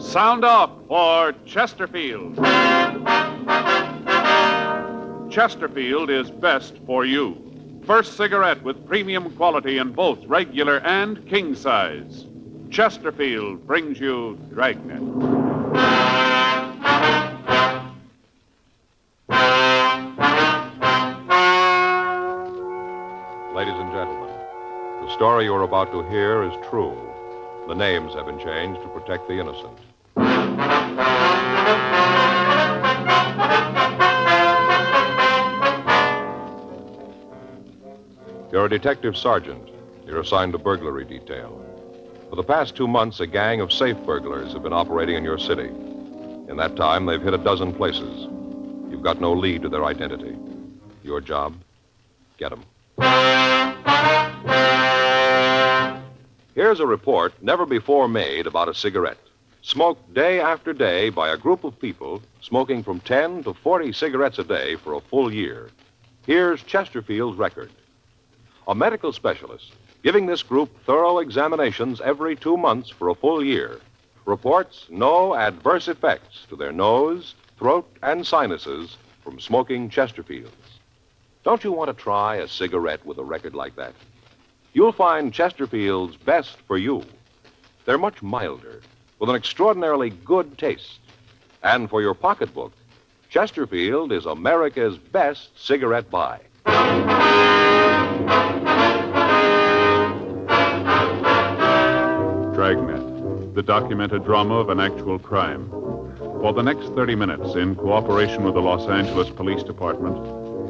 Sound off for Chesterfield. Chesterfield is best for you. First cigarette with premium quality in both regular and king size. Chesterfield brings you Dragnet. Ladies and gentlemen, the story you're about to hear is true. The names have been changed to protect the innocent. You're a detective sergeant. You're assigned to burglary detail. For the past 2 months, a gang of safe burglars have been operating in your city. In that time, they've hit a dozen places. You've got no lead to their identity. Your job? Get them. Here's a report never before made about a cigarette. Smoked day after day by a group of people smoking from 10 to 40 cigarettes a day for a full year. Here's Chesterfield's record. A medical specialist giving this group thorough examinations every 2 months for a full year reports no adverse effects to their nose, throat, and sinuses from smoking Chesterfields. Don't you want to try a cigarette with a record like that? You'll find Chesterfield's best for you. They're much milder, with an extraordinarily good taste. And for your pocketbook, Chesterfield is America's best cigarette buy. Dragnet, the documented drama of an actual crime. For the next 30 minutes, in cooperation with the Los Angeles Police Department,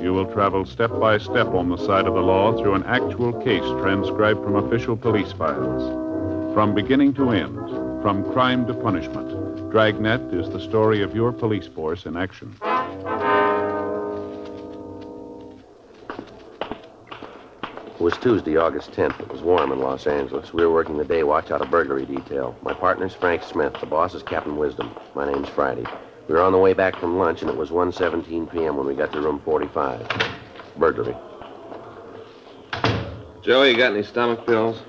you will travel step by step on the side of the law through an actual case transcribed from official police files. From beginning to end, from crime to punishment, Dragnet is the story of your police force in action. It was Tuesday, August 10th. It was warm in Los Angeles. We were working the day watch out of burglary detail. My partner's Frank Smith. The boss is Captain Wisdom. My name's Friday. We were on the way back from lunch, and it was 1:17 p.m. when we got to room 45. Burglary. Joe, you got any stomach pills?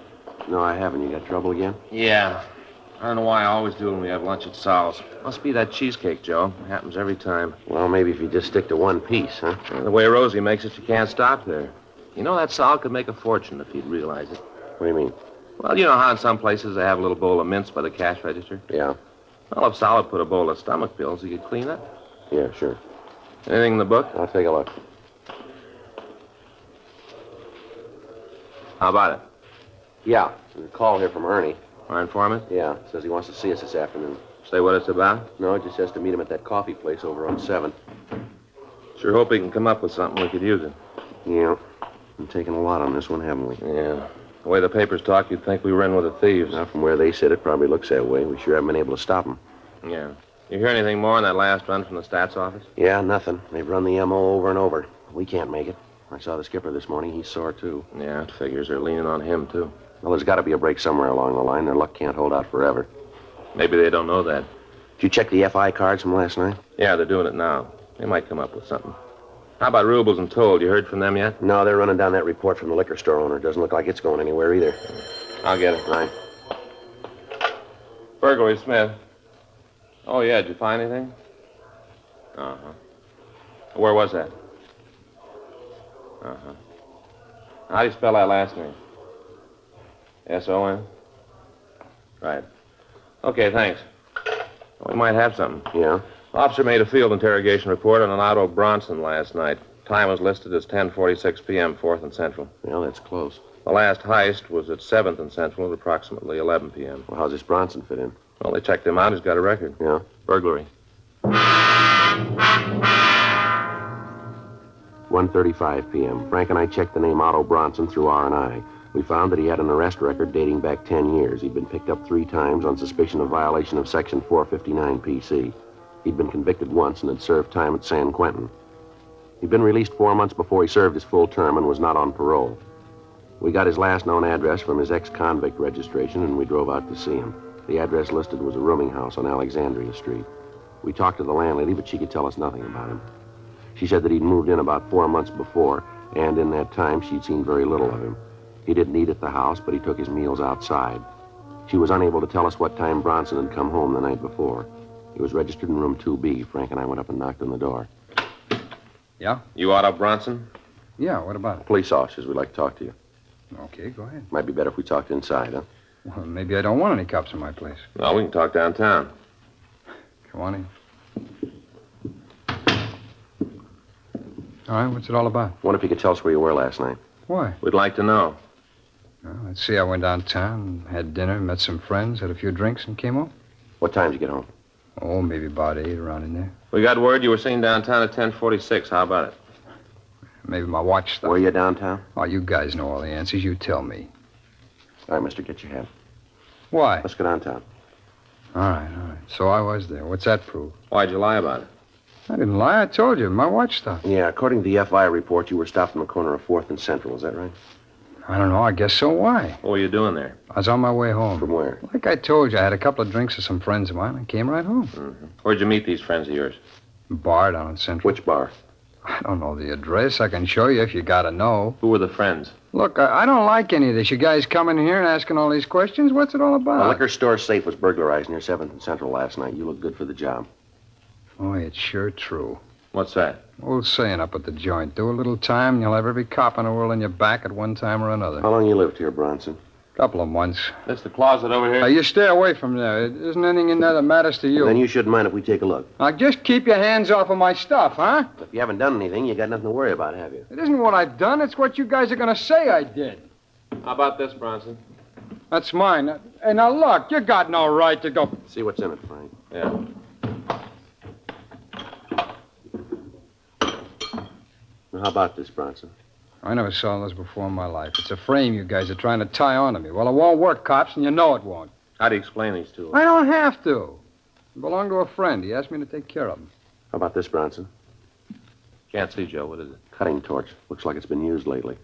No, I haven't. You got trouble again? Yeah. I don't know why I always do when we have lunch at Sal's. Must be that cheesecake, Joe. It happens every time. Well, maybe if you just stick to one piece, huh? And the way Rosie makes it, you can't stop there. You know, that Sal could make a fortune if he'd realize it. What do you mean? Well, you know how in some places they have a little bowl of mints by the cash register? Yeah. Well, if Sal had put a bowl of stomach pills, he could clean up. Yeah, sure. Anything in the book? I'll take a look. How about it? Yeah. There's a call here from Ernie. Our informant? Yeah. Says he wants to see us this afternoon. Say what it's about? No, just has to meet him at that coffee place over on 7th. Sure hope he can come up with something we could use it. Yeah. We've taken a lot on this one, haven't we? Yeah. The way the papers talk, you'd think we were in with the thieves. Now, from where they sit, it probably looks that way. We sure haven't been able to stop them. Yeah. You hear anything more on that last run from the stats office? Yeah, nothing. They've run the M.O. over and over. We can't make it. I saw the skipper this morning. He's sore, too. Yeah, it figures they're leaning on him, too. Well, there's got to be a break somewhere along the line. Their luck can't hold out forever. Maybe they don't know that. Did you check the FI cards from last night? Yeah, they're doing it now. They might come up with something. How about Rubles and Told? You heard from them yet? No, they're running down that report from the liquor store owner. Doesn't look like it's going anywhere either. I'll get it. Right. Burglary, Smith. Oh, yeah, did you find anything? Uh-huh. Where was that? Uh-huh. How do you spell that last name? S-O-N? Right. Okay, thanks. We might have something. Yeah? Officer made a field interrogation report on an Otto Bronson last night. Time was listed as 10:46 p.m., 4th and Central. Well, that's close. The last heist was at 7th and Central at approximately 11 p.m. Well, how's this Bronson fit in? Well, they checked him out. He's got a record. Yeah? Burglary. 1:35 p.m. Frank and I checked the name Otto Bronson through R&I. We found that he had an arrest record dating back 10 years. He'd been picked up 3 times on suspicion of violation of Section 459 PC. He'd been convicted once and had served time at San Quentin. He'd been released 4 months before he served his full term and was not on parole. We got his last known address from his ex-convict registration, and we drove out to see him. The address listed was a rooming house on Alexandria Street. We talked to the landlady, but she could tell us nothing about him. She said that he'd moved in about 4 months before, and in that time she'd seen very little of him. He didn't eat at the house, but he took his meals outside. She was unable to tell us what time Bronson had come home the night before. He was registered in room 2B. Frank and I went up and knocked on the door. Yeah? You Otto Bronson? Yeah, what about it? Police officers, we'd like to talk to you. Okay, go ahead. Might be better if we talked inside, huh? Well, maybe I don't want any cops in my place. No, we can talk downtown. Come on in. All right, what's it all about? Wonder if you could tell us where you were last night. Why? We'd like to know. Well, let's see, I went downtown, had dinner, met some friends, had a few drinks, and came home. What time did you get home? Oh, maybe about 8, around in there. We got word you were seen downtown at 10:46. How about it? Maybe my watch stopped. Were you downtown? Oh, you guys know all the answers. You tell me. All right, mister, get your hat. Why? Let's go downtown. All right. So I was there. What's that prove? Why'd you lie about it? I didn't lie. I told you. My watch stopped. Yeah, according to the FI report, you were stopped on the corner of 4th and Central. Is that right? I don't know. I guess so. Why? What were you doing there? I was on my way home. From where? Like I told you, I had a couple of drinks with some friends of mine and came right home. Mm-hmm. Where'd you meet these friends of yours? Bar down in Central. Which bar? I don't know the address. I can show you if you gotta know. Who were the friends? Look, I don't like any of this. You guys coming here and asking all these questions. What's it all A about? liquor store safe was burglarized near 7th and Central last night. You look good for the job. Boy, it's sure true. What's that? Old saying up at the joint. Do a little time and you'll have every cop in the world on your back at one time or another. How long you lived here, Bronson? Couple of months. That's the closet over here. You stay away from there. It isn't anything in there that matters to you. Then you shouldn't mind if we take a look. Now, just keep your hands off of my stuff, huh? If you haven't done anything, you got nothing to worry about, have you? It isn't what I've done. It's what you guys are going to say I did. How about this, Bronson? That's mine. Hey, now, look, you got no right to go... See what's in it, Frank. Yeah. Now, how about this, Bronson? I never saw this before in my life. It's a frame you guys are trying to tie onto me. Well, it won't work, cops, and you know it won't. How do you explain these two? I don't have to. It belonged to a friend. He asked me to take care of him. How about this, Bronson? Can't see, Joe. What is it? Cutting torch. Looks like it's been used lately.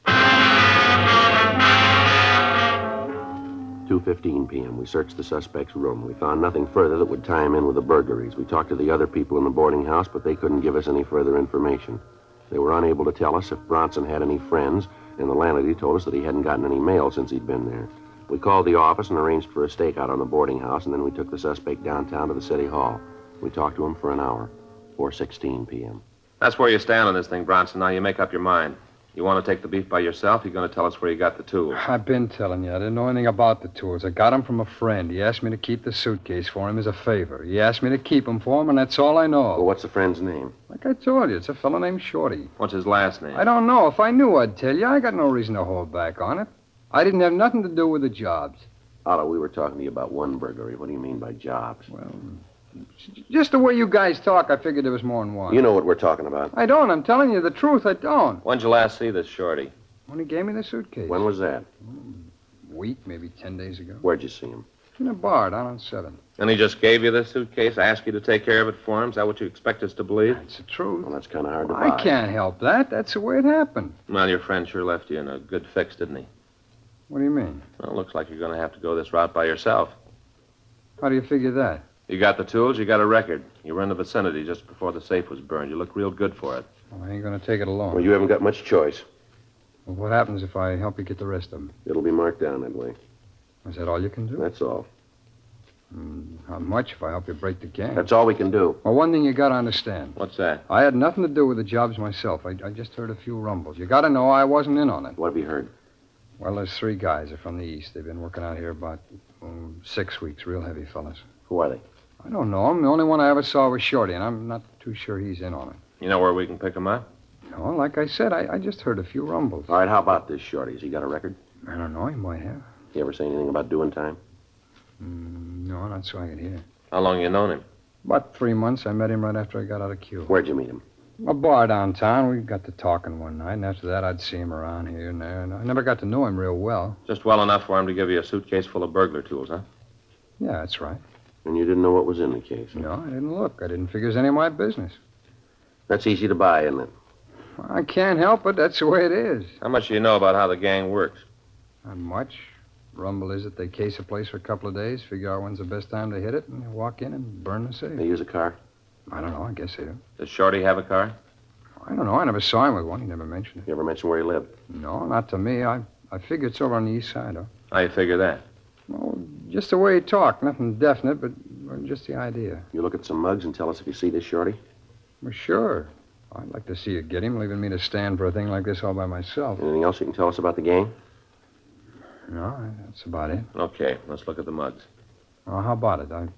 2:15 p.m. We searched the suspect's room. We found nothing further that would tie him in with the burglaries. We talked to the other people in the boarding house, but they couldn't give us any further information. They were unable to tell us if Bronson had any friends, and the landlady told us that he hadn't gotten any mail since he'd been there. We called the office and arranged for a stakeout on the boarding house, and then we took the suspect downtown to the city hall. We talked to him for an hour. 4:16 p.m. That's where you stand on this thing, Bronson. Now you make up your mind. You want to take the beef by yourself? You're going to tell us where you got the tools. I've been telling you. I didn't know anything about the tools. I got them from a friend. He asked me to keep the suitcase for him as a favor. He asked me to keep them for him, and that's all I know. Well, what's the friend's name? Like I told you, it's a fellow named Shorty. What's his last name? I don't know. If I knew, I'd tell you. I got no reason to hold back on it. I didn't have nothing to do with the jobs. Otto, we were talking to you about one burglary. What do you mean by jobs? Well, just the way you guys talk, I figured there was more than one. You know what we're talking about. I don't. I'm telling you the truth. I don't. When'd you last see this Shorty? When he gave me the suitcase. When was that? A week, maybe 10 days ago. Where'd you see him? In a bar down on 7th. And he just gave you this suitcase, asked you to take care of it for him? Is that what you expect us to believe? That's the truth. Well, that's kind of hard to buy. I can't help that. That's the way it happened. Well, your friend sure left you in a good fix, didn't he? What do you mean? Well, looks like you're going to have to go this route by yourself. How do you figure that? You got the tools, you got a record. You were in the vicinity just before the safe was burned. You look real good for it. Well, I ain't going to take it alone. Well, you haven't got much choice. Well, what happens if I help you get the rest of them? It'll be marked down that way. Is that all you can do? That's all. How much if I help you break the gang? That's all we can do. Well, one thing you got to understand. What's that? I had nothing to do with the jobs myself. I just heard a few rumbles. You got to know I wasn't in on it. What have you heard? Well, there's 3 guys. They're from the east. They've been working out here about 6 weeks. Real heavy fellas. Who are they? I don't know him. The only one I ever saw was Shorty, and I'm not too sure he's in on it. You know where we can pick him up? No, like I said, I just heard a few rumbles. All right, how about this, Shorty? Has he got a record? I don't know. He might have. You ever say anything about doing time? No, not so I could hear. How long you known him? About 3 months. I met him right after I got out of Q. Where'd you meet him? A bar downtown. We got to talking one night, and after that, I'd see him around here and there. And I never got to know him real well. Just well enough for him to give you a suitcase full of burglar tools, huh? Yeah, that's right. And you didn't know what was in the case? Huh? No, I didn't look. I didn't figure it was any of my business. That's easy to buy, isn't it? I can't help it. That's the way it is. How much do you know about how the gang works? Not much. Rumble is that they case a place for a couple of days, figure out when's the best time to hit it, and they walk in and burn the safe. They use a car? I don't know. I guess they do. Does Shorty have a car? I don't know. I never saw him with one. He never mentioned it. You ever mention where he lived? No, not to me. I figure it's over on the east side, huh? How you figure that? Well, Just the way he talked. Nothing definite, but just the idea. You look at some mugs and tell us if you see this shorty? Well, sure. I'd like to see you get him, leaving me to stand for a thing like this all by myself. Anything else you can tell us about the gang? No, that's about it. Okay, let's look at the mugs. Well, how about it? I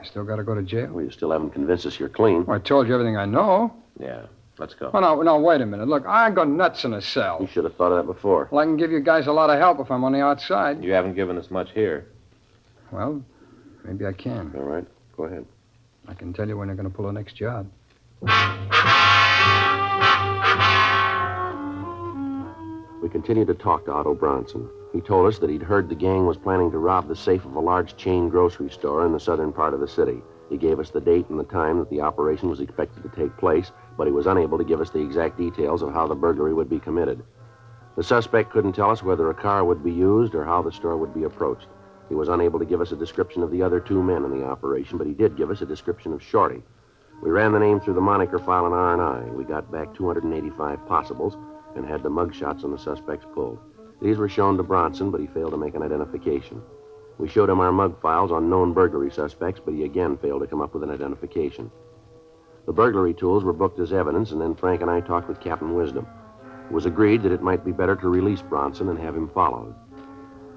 still got to go to jail? Well, you still haven't convinced us you're clean. Well, I told you everything I know. Yeah, let's go. Oh, no, wait a minute. Look, I go nuts in a cell. You should have thought of that before. Well, I can give you guys a lot of help if I'm on the outside. You haven't given us much here. Well, maybe I can. All right, go ahead. I can tell you when you're going to pull the next job. We continued to talk to Otto Bronson. He told us that he'd heard the gang was planning to rob the safe of a large chain grocery store in the southern part of the city. He gave us the date and the time that the operation was expected to take place, but he was unable to give us the exact details of how the burglary would be committed. The suspect couldn't tell us whether a car would be used or how the store would be approached. He was unable to give us a description of the other two men in the operation, but he did give us a description of Shorty. We ran the name through the moniker file in R&I. We got back 285 possibles and had the mugshots on the suspects pulled. These were shown to Bronson, but he failed to make an identification. We showed him our mug files on known burglary suspects, but he again failed to come up with an identification. The burglary tools were booked as evidence, and then Frank and I talked with Captain Wisdom. It was agreed that it might be better to release Bronson and have him followed.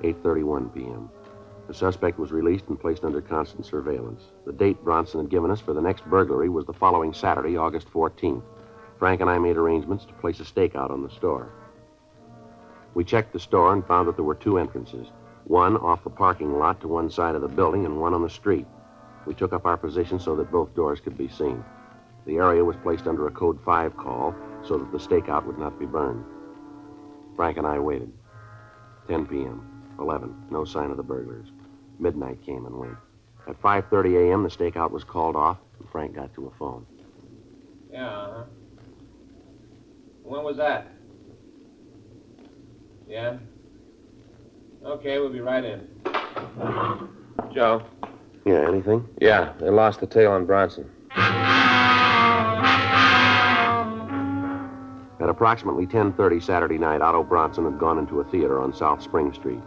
8:31 p.m. The suspect was released and placed under constant surveillance. The date Bronson had given us for the next burglary was the following Saturday, August 14th. Frank and I made arrangements to place a stakeout on the store. We checked the store and found that there were two entrances, one off the parking lot to one side of the building and one on the street. We took up our position so that both doors could be seen. The area was placed under a Code 5 call so that the stakeout would not be burned. Frank and I waited. 10 p.m., 11, no sign of the burglars. Midnight came and went. At 5:30 a.m., the stakeout was called off, and Frank got to a phone. Yeah, uh-huh. When was that? Yeah? Okay, we'll be right in. Joe? Yeah, anything? Yeah, they lost the tail on Bronson. At approximately 10:30 Saturday night, Otto Bronson had gone into a theater on South Spring Street.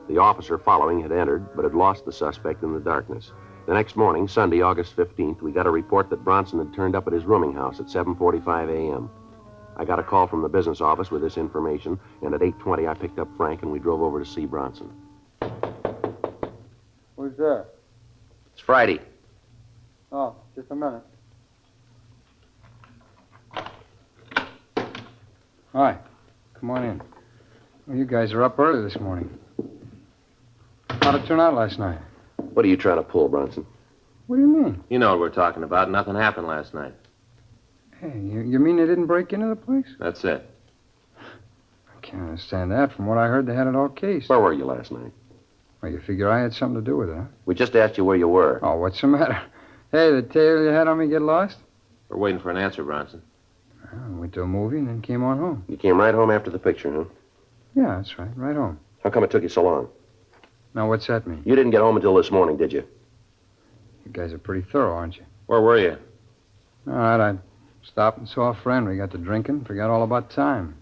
The officer following had entered, but had lost the suspect in the darkness. The next morning, Sunday, August 15th, we got a report that Bronson had turned up at his rooming house at 7:45 a.m. I got a call from the business office with this information, and at 8:20 I picked up Frank and we drove over to see Bronson. Who's there? It's Friday. Oh, just a minute. Hi. Come on in. Well, you guys are up early this morning. How'd it turn out last night? What are you trying to pull, Bronson? What do you mean? You know what we're talking about. Nothing happened last night. Hey, you mean they didn't break into the place? That's it. I can't understand that. From what I heard, they had it all cased. Where were you last night? Well, you figure I had something to do with it, huh? We just asked you where you were. Oh, what's the matter? Hey, the tail you had on me get lost? We're waiting for an answer, Bronson. I went to a movie and then came on home. You came right home after the picture, huh? Yeah, that's right. Right home. How come it took you so long? Now, what's that mean? You didn't get home until this morning, did you? You guys are pretty thorough, aren't you? Where were you? All right, I stopped and saw a friend. We got to drinking, forgot all about time.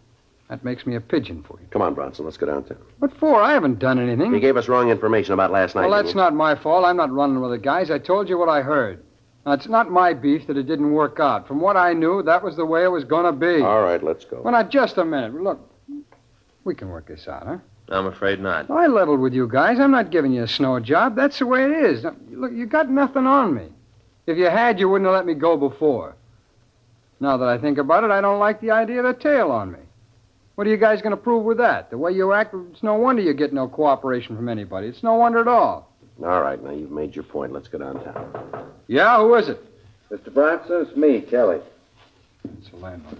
That makes me a pigeon for you. Come on, Bronson, let's go downtown. What for? I haven't done anything. You gave us wrong information about last night. Well, didn't that's you? not my fault. I'm not running with the guys. I told you what I heard. Now, it's not my beef that it didn't work out. From what I knew, that was the way it was going to be. All right, let's go. Well, now, just a minute. Look, we can work this out, huh? I'm afraid not. I leveled with you guys. I'm not giving you a snow job. That's the way it is. Now, look, you got nothing on me. If you had, you wouldn't have let me go before. Now that I think about it, I don't like the idea of a tail on me. What are you guys going to prove with that? The way you act, it's no wonder you get no cooperation from anybody. It's no wonder at all. All right, now you've made your point. Let's go downtown. Yeah, who is it? Mr. Bronson, it's me, Kelly. It's the landlord.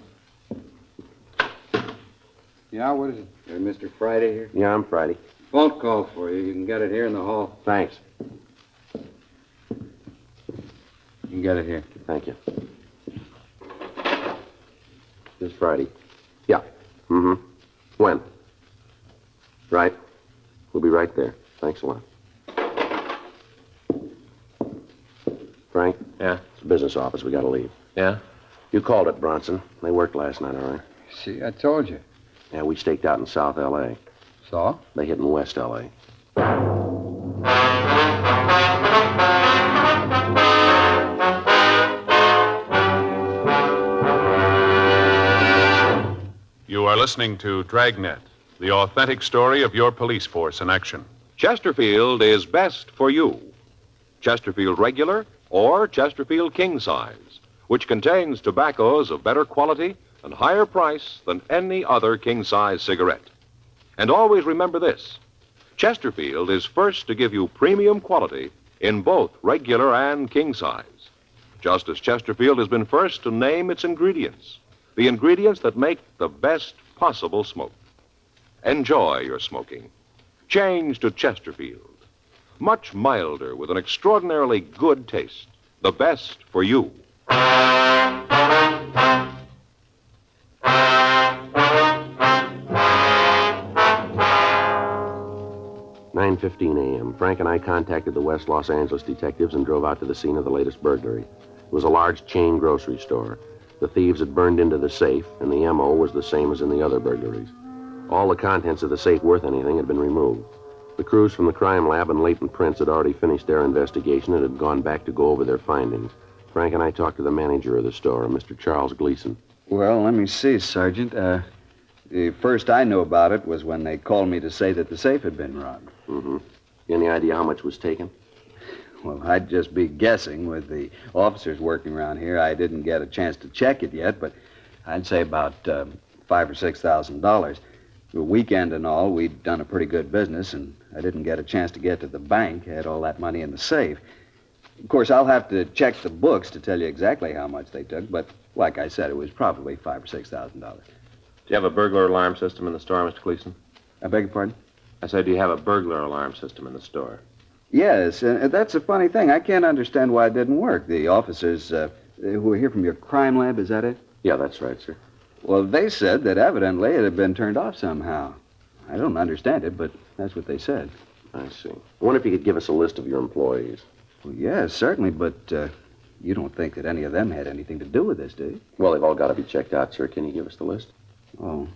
Yeah, what is it? Mr. Friday here? Yeah, I'm Friday. Phone call for you. You can get it here in the hall. Thanks. You can get it here. Thank you. This Friday. Yeah. Mm-hmm. When? Right. We'll be right there. Thanks a lot. Frank? Yeah? It's the business office. We gotta leave. Yeah? You called it, Bronson. They worked last night, all right? See, I told you. Yeah, we staked out in South L.A. So? They hit in West L.A. are listening to Dragnet, the authentic story of your police force in action. Chesterfield is best for you. Chesterfield Regular or Chesterfield King Size, which contains tobaccos of better quality and higher price than any other king-size cigarette. And always remember this: Chesterfield is first to give you premium quality in both regular and king size, just as Chesterfield has been first to name its ingredients, the ingredients that make the best possible smoke. Enjoy your smoking. Change to Chesterfield. Much milder with an extraordinarily good taste. The best for you. 9:15 a.m. Frank and I contacted the West Los Angeles detectives and drove out to the scene of the latest burglary. It was a large chain grocery store. The thieves had burned into the safe, and the M.O. was the same as in the other burglaries. All the contents of the safe worth anything had been removed. The crews from the crime lab and latent prints had already finished their investigation and had gone back to go over their findings. Frank and I talked to the manager of the store, Mr. Charles Gleason. Well, let me see, Sergeant. The first I knew about it was when they called me to say that the safe had been robbed. Mm-hmm. Any idea how much was taken? Well, I'd just be guessing with the officers working around here. I didn't get a chance to check it yet, but I'd say about $5,000 or $6,000. The weekend and all, we'd done a pretty good business, and I didn't get a chance to get to the bank. I had all that money in the safe. Of course, I'll have to check the books to tell you exactly how much they took, but like I said, it was probably $5,000 or $6,000. Do you have a burglar alarm system in the store, Mr. Gleason? I beg your pardon? I said, do you have a burglar alarm system in the store? Yes, and that's a funny thing. I can't understand why it didn't work. The officers who were here from your crime lab, is that it? Yeah, that's right, sir. Well, they said that evidently it had been turned off somehow. I don't understand it, but that's what they said. I see. I wonder if you could give us a list of your employees. Well, yes, certainly, but you don't think that any of them had anything to do with this, do you? Well, they've all got to be checked out, sir. Can you give us the list? Oh,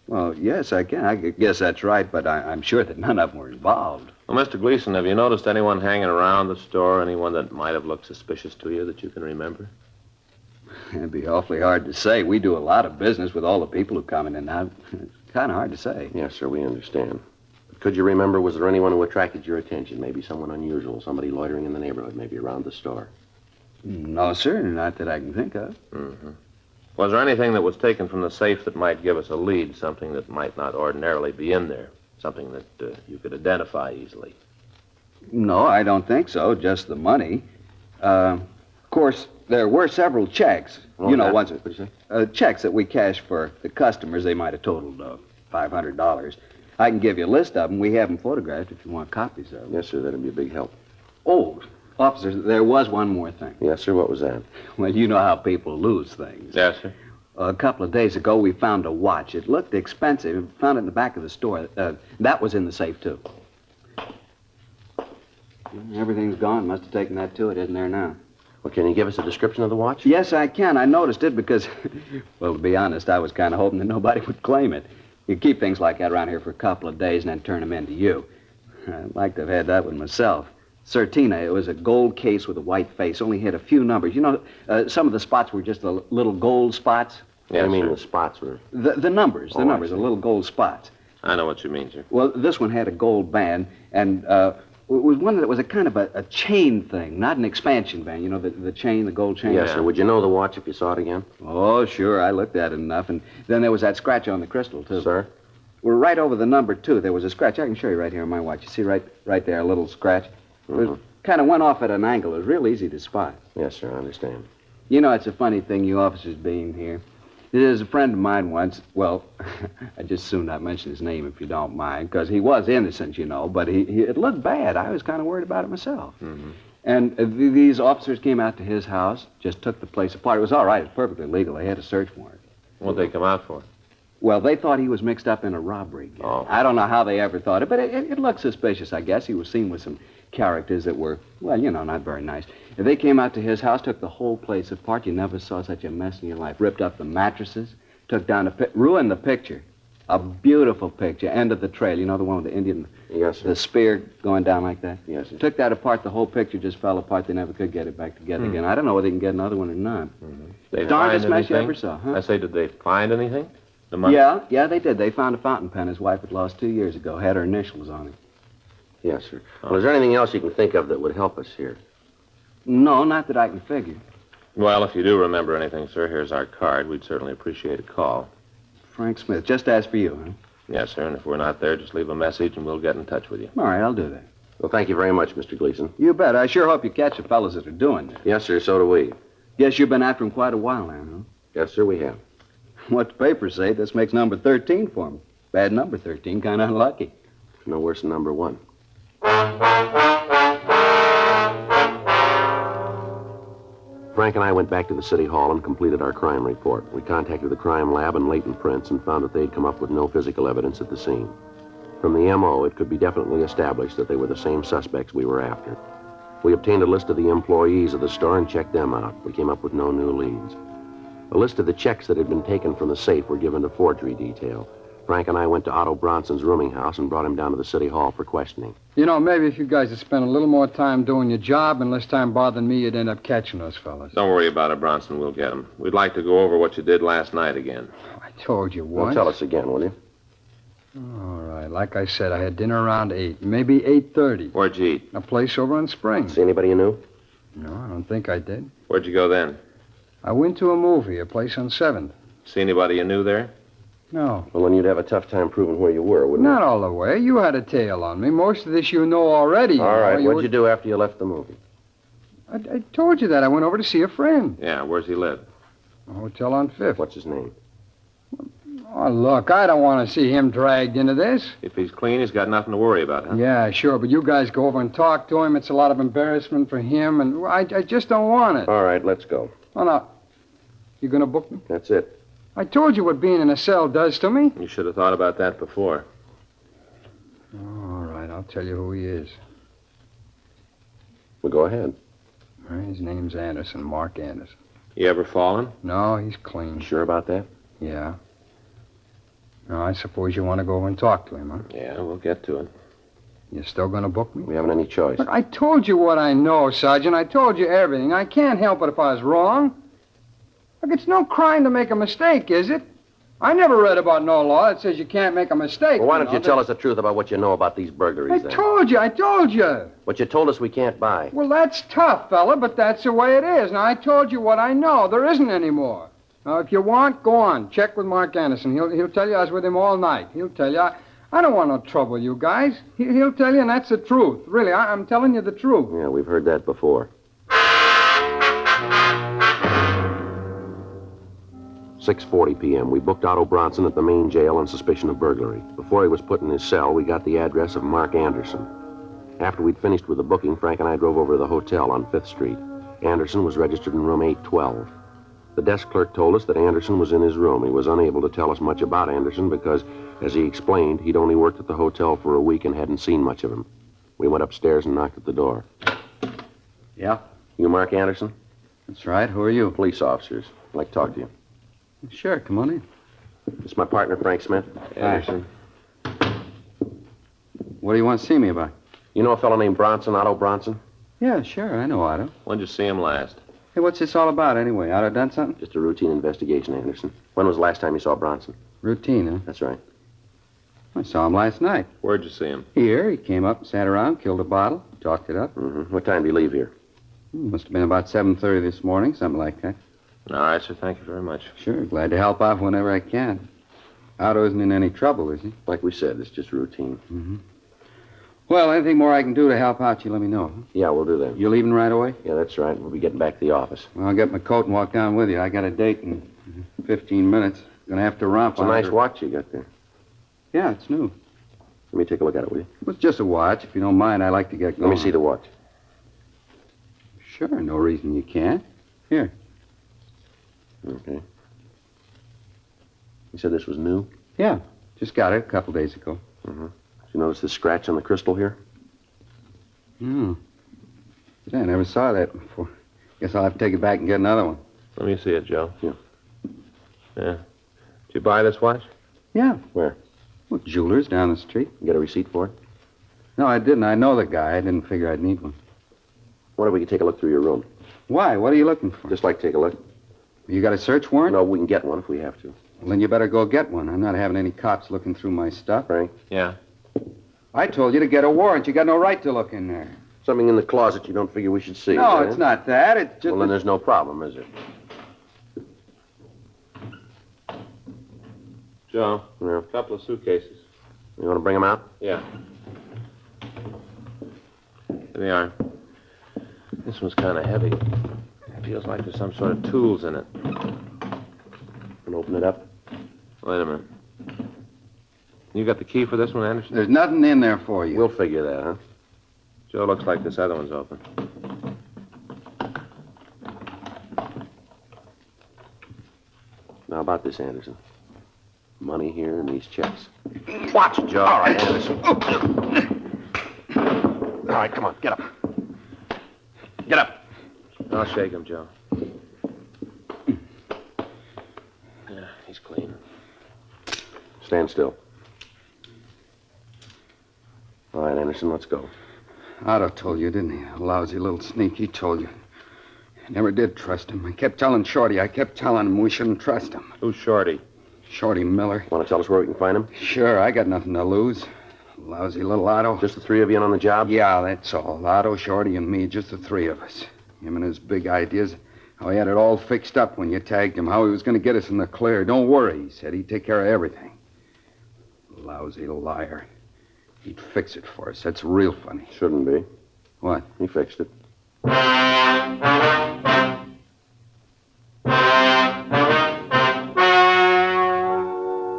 well, yes, I can. I guess that's right, but I'm sure that none of them were involved. Well, Mr. Gleason, have you noticed anyone hanging around the store, anyone that might have looked suspicious to you that you can remember? It'd be awfully hard to say. We do a lot of business with all the people who come in and out. It's kind of hard to say. Yes, sir, we understand. But could you remember, was there anyone who attracted your attention? Maybe someone unusual, somebody loitering in the neighborhood, maybe around the store? No, sir, not that I can think of. Mm-hmm. Was there anything that was taken from the safe that might give us a lead, something that might not ordinarily be in there, something that you could identify easily? No, I don't think so, just the money. Of course, there were several checks. Oh, you know, that- ones, what'd you say? checks that we cashed for the customers. They might have totaled $500. I can give you a list of them. We have them photographed if you want copies of them. Yes, sir, that'd be a big help. Oh, officers, there was one more thing. Yes, sir, what was that? Well, you know how people lose things. Yes, sir. A couple of days ago, we found a watch. It looked expensive. We found it in the back of the store. That was in the safe, too. Everything's gone. Must have taken that, too. It isn't there now. Well, can you give us a description of the watch? Yes, I can. I noticed it because, well, to be honest, I was kind of hoping that nobody would claim it. You keep things like that around here for a couple of days and then turn them in to you. I'd like to have had that one myself. Certina, it was a gold case with a white face, only had a few numbers. You know, some of the spots were just the little gold spots. Yeah, I mean, sir. the spots were... The numbers, Oh, the I numbers, the see. little gold spots. I know what you mean, sir. Well, this one had a gold band, and it was one that was a kind of a chain thing, not an expansion band. You know, the chain, the gold chain? Yes, sir. Would you know the watch if you saw it again? Oh, sure. I looked at it enough. And then there was that scratch on the crystal, too. Sir? We're right over the number, too. There was a scratch. I can show you right here on my watch. You see right there, a little scratch? Mhm. It kind of went off at an angle. It was real easy to spot. Yes, sir, I understand. You know, it's a funny thing, you officers being here. There's a friend of mine once. Well, I just soon not mention his name if you don't mind, because he was innocent, you know, but it looked bad. I was kind of worried about it myself. Mm-hmm. And these officers came out to his house, just took the place apart. It was all right. It was perfectly legal. They had a search warrant. What'd they come out for? Well, they thought he was mixed up in a robbery. Oh. I don't know how they ever thought it, but it looked suspicious, I guess. He was seen with some characters that were, well, you know, not very nice. If they came out to his house, took the whole place apart. You never saw such a mess in your life. Ripped up the mattresses, took down ruined the picture. A beautiful picture. End of the trail. You know, the one with the Indian, Yes, sir. the spear going down like that? Yes, sir. Took that apart. The whole picture just fell apart. They never could get it back together again. I don't know whether they can get another one or not. They Darndest find mess you anything? ever saw, huh? I say, did they find anything? The money? Yeah, they did. They found a fountain pen his wife had lost 2 years ago. Had her initials on it. Yes, sir. Well, is there anything else you can think of that would help us here? No, not that I can figure. Well, if you do remember anything, sir, here's our card. We'd certainly appreciate a call. Frank Smith, just as for you, huh? Yes, sir, and if we're not there, just leave a message and we'll get in touch with you. All right, I'll do that. Well, thank you very much, Mr. Gleason. You bet. I sure hope you catch the fellas that are doing this. Yes, sir, so do we. Guess you've been after him quite a while now, huh? Yes, sir, we have. What the papers say, this makes number 13 for him. Bad number 13, kind of unlucky. No worse than number 1. Frank and I went back to the city hall and completed our crime report. We contacted the crime lab and latent prints and found that they'd come up with no physical evidence at the scene. From the M.O., it could be definitely established that they were the same suspects we were after. We obtained a list of the employees of the store and checked them out. We came up with no new leads. A list of the checks that had been taken from the safe were given to forgery detail. Frank and I went to Otto Bronson's rooming house and brought him down to the city hall for questioning. You know, maybe if you guys had spent a little more time doing your job and less time bothering me, you'd end up catching those fellas. Don't worry about it, Bronson. We'll get them. We'd like to go over what you did last night again. I told you Well, once. tell us again, will you? All right. Like I said, I had dinner around 8, maybe 8:30. Where'd you eat? A place over on Spring. See anybody you knew? No, I don't think I did. Where'd you go then? I went to a movie, a place on 7th. See anybody you knew there? No. Well, then you'd have a tough time proving where you were, wouldn't Not all the way. You had a tail on me. Most of this you know already. you? All right, You what'd you do after you left the movie? I told you that. I went over to see a friend. Yeah, where's he live? A hotel on 5th. What's his name? Oh, look, I don't want to see him dragged into this. If he's clean, he's got nothing to worry about, huh? Yeah, sure, but you guys go over and talk to him. It's a lot of embarrassment for him, and I just don't want it. All right, let's go. Oh, no. You gonna book me? That's it. I told you what being in a cell does to me. You should have thought about that before. All right, I'll tell you who he is. Well, go ahead. All right, his name's Anderson, Mark Anderson. You ever fallen? No, he's clean. Sure about that? Yeah. Now, I suppose you want to go over and talk to him, huh? Yeah, we'll get to it. You still gonna book me? We haven't any choice. Look, I told you what I know, Sergeant. I told you everything. I can't help it if I was wrong. Look, it's no crime to make a mistake, is it? I never read about no law that says you can't make a mistake. Well, why don't know, you tell us the truth about what you know about these burglaries, I then? told you. What you told us we can't buy. Well, that's tough, fella, but that's the way it is. Now, I told you what I know. There isn't any more. Now, if you want, go on. Check with Mark Anderson. He'll tell you I was with him all night. He'll tell you. I don't want no trouble, you guys. He'll tell you, and that's the truth. Really, I'm telling you the truth. Yeah, we've heard that before. 6:40 p.m. We booked Otto Bronson at the main jail on suspicion of burglary. Before he was put in his cell, we got the address of Mark Anderson. After we'd finished with the booking, Frank and I drove over to the hotel on 5th Street. Anderson was registered in room 812. The desk clerk told us that Anderson was in his room. He was unable to tell us much about Anderson because, as he explained, he'd only worked at the hotel for a week and hadn't seen much of him. We went upstairs and knocked at the door. Yeah? You Mark Anderson? That's right. Who are you? Police officers. I'd like to talk to you. Sure, come on in. This is my partner, Frank Smith. Anderson. What do you want to see me about? You know a fellow named Bronson, Otto Bronson? Yeah, sure. I know Otto. When'd you see him last? Hey, what's this all about anyway? Otto done something? Just a routine investigation, Anderson. When was the last time you saw Bronson? Routine, huh? That's right. I saw him last night. Where'd you see him? Here, he came up, sat around, killed a bottle, talked it up. Mm-hmm. What time did you leave here? Must have been about 7:30 this morning, something like that. All right, sir. Thank you very much. Sure, glad to help out whenever I can. Otto isn't in any trouble, is he? Like we said, it's just routine. Mm-hmm. Well, anything more I can do to help out, you let me know. Huh? Yeah, we'll do that. You leaving right away? Yeah, that's right. We'll be getting back to the office. Well, I'll get my coat and walk down with you. I got a date in 15 minutes. Gonna have to romp It's a on nice her. watch you got there. Yeah, it's new. Let me take a look at it, will you? It's just a watch. If you don't mind, I like to get going. Let me see the watch. Sure, no reason you can't. Here. Okay. You said this was new? Yeah, just got it a couple days ago. Mm-hmm. Did you notice this scratch on the crystal here? Hmm. Yeah, I never saw that before. Guess I'll have to take it back and get another one. Let me see it, Joe. Yeah. Yeah. Did you buy this watch? Yeah. Where? Well, jewelers down the street. You get a receipt for it? No, I didn't. I know the guy. I didn't figure I'd need one. What if we could take a look through your room? Why? What are you looking for? Just like to take a look. You got a search warrant? No, we can get one if we have to. Well, then you better go get one. I'm not having any cops looking through my stuff. Frank, Yeah. I told you to get a warrant. You got no right to look in there. something in the closet you don't figure we should see. No, is it's it? not that. It's just... Well, then there's no problem, is there? Joe, Yeah. a couple of suitcases. You want to bring them out? Yeah. Here they are. This one's kind of heavy. It feels like there's some sort of tools in it. And open it up. Wait a minute. You got the key for this one, Anderson? There's nothing in there for you. We'll figure that, huh? Joe, looks like this other one's open. Now, about this, Anderson. Money here and these checks. Watch it, Joe. All right, Anderson. All right, come on, get up. Get up. I'll shake him, Joe. Yeah, he's clean. Stand still. All right, Anderson, let's go. Otto told you, didn't he? A lousy little sneak. He told you. I never did trust him. I kept telling Shorty. I kept telling him we shouldn't trust him. Who's Shorty? Shorty Miller. Want to tell us where we can find him? Sure, I got nothing to lose. Lousy little Otto. Just the three of you in on the job? Yeah, that's all. Otto, Shorty, and me, just the three of us. Him and his big ideas. How he had it all fixed up when you tagged him. How he was going to get us in the clear. Don't worry, he said. He'd take care of everything. Lousy liar. He'd fix it for us. That's real funny. Shouldn't be. What? He fixed it.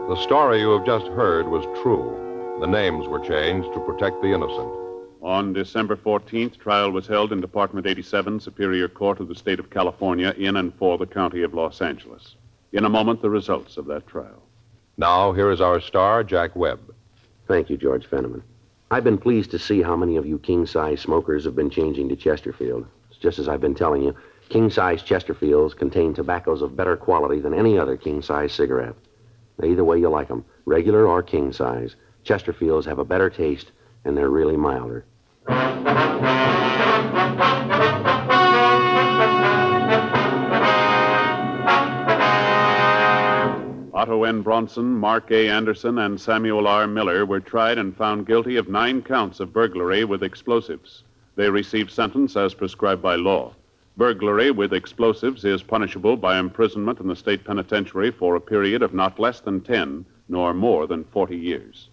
The story you have just heard was true. The names were changed to protect the innocent. On December 14th, trial was held in Department 87, Superior Court of the State of California, in and for the County of Los Angeles. In a moment, the results of that trial. Now, here is our star, Jack Webb. Thank you, George Fenneman. I've been pleased to see how many of you king-size smokers have been changing to Chesterfield. It's just as I've been telling you, king-size Chesterfields contain tobaccos of better quality than any other king-size cigarette. Now, either way you like them, regular or king-size, Chesterfields have a better taste, and they're really milder. Otto N. Bronson, Mark A. Anderson, and Samuel R. Miller were tried and found guilty of 9 counts of burglary with explosives. They received sentence as prescribed by law. Burglary with explosives is punishable by imprisonment in the state penitentiary for a period of not less than 10 nor more than 40 years.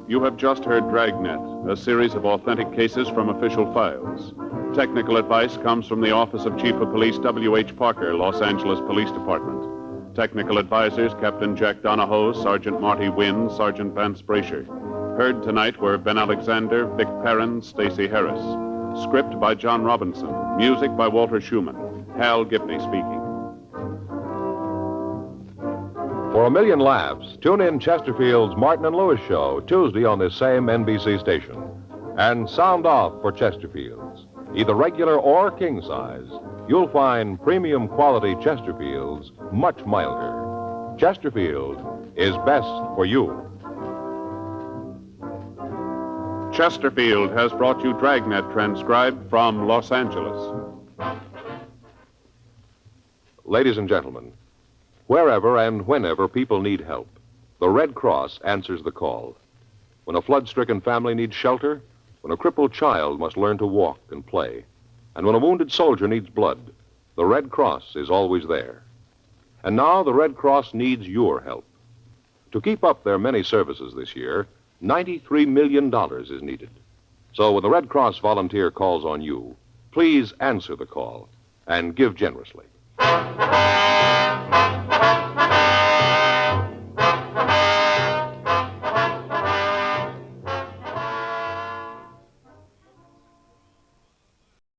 You have just heard Dragnet, a series of authentic cases from official files. Technical advice comes from the Office of Chief of Police W.H. Parker, Los Angeles Police Department. Technical advisors, Captain Jack Donahoe, Sergeant Marty Wynn, Sergeant Vance Brasher. Heard tonight were Ben Alexander, Vic Perrin, Stacey Harris. Script by John Robinson. Music by Walter Schumann. Hal Gibney speaking. For a million laughs, tune in Chesterfield's Martin and Lewis show Tuesday on this same NBC station. And sound off for Chesterfields. Either regular or king size, you'll find premium quality Chesterfields much milder. Chesterfield is best for you. Chesterfield has brought you Dragnet, transcribed from Los Angeles. Ladies and gentlemen, wherever and whenever people need help, the Red Cross answers the call. When a flood-stricken family needs shelter, when a crippled child must learn to walk and play, and when a wounded soldier needs blood, the Red Cross is always there. And now the Red Cross needs your help. To keep up their many services this year, $93 million is needed. So when the Red Cross volunteer calls on you, please answer the call and give generously.